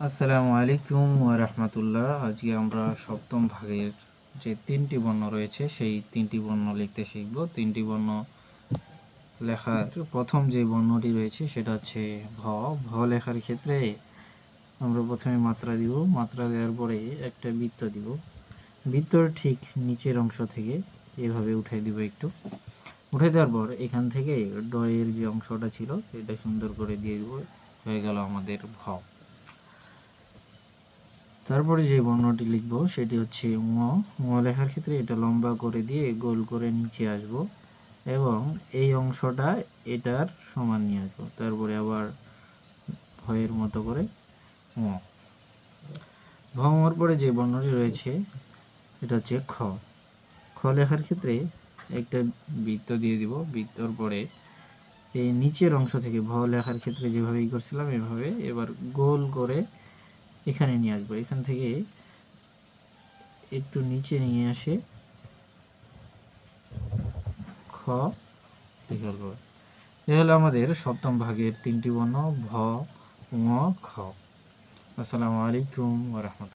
আসসালামু আলাইকুম ওয়া রাহমাতুল্লাহ। আজকে আমরা সপ্তম ভাগের যে তিনটি বর্ণ রয়েছে সেই তিনটি বর্ণ লিখতে শিখব। তিনটি বর্ণ লেখার প্রথম যে বর্ণটি রয়েছে সেটা হচ্ছে ভ। ভ লেখার ক্ষেত্রে আমরা প্রথমে মাত্রা দিব। মাত্রা দেওয়ার পরে একটা বৃত্ত দিব। বৃত্তর ঠিক নিচের অংশ থেকে এভাবে উঠে দিব, একটু উঠে দেওয়ার পর এখান থেকে ডয়ের যে অংশটা ছিল এটা সুন্দর করে দিয়ে দিব। হয়ে গেল আমাদের ভ। তারপরে যে বর্ণটি লিখব সেটি হচ্ছে ম। ম লেখার ক্ষেত্রে এটা লম্বা করে দিয়ে গোল করে নিচে আসব এবং এই অংশটা এটার সমান নিয়ে আসবো। তারপরে আবার ভয়ের মতো করে ম। ভমর পরে যে বর্ণটি রয়েছে এটা হচ্ছে খ। খ লেখার ক্ষেত্রে একটা বৃত্ত দিয়ে দিব। বৃত্তর পরে এই নিচের অংশ থেকে ভ লেখার ক্ষেত্রে যেভাবে করছিলাম এভাবে এবার গোল করে এখানে নিয়ে আসবো। এখান থেকে একটু নিচে নিয়ে আসে খ লিখে ফেলবো। এ হলো আমাদের সপ্তম ভাগের তিনটি বর্ণ ভ, ম, খ। আসসালামু আলাইকুম ওয়া রাহমাতুল্লাহ।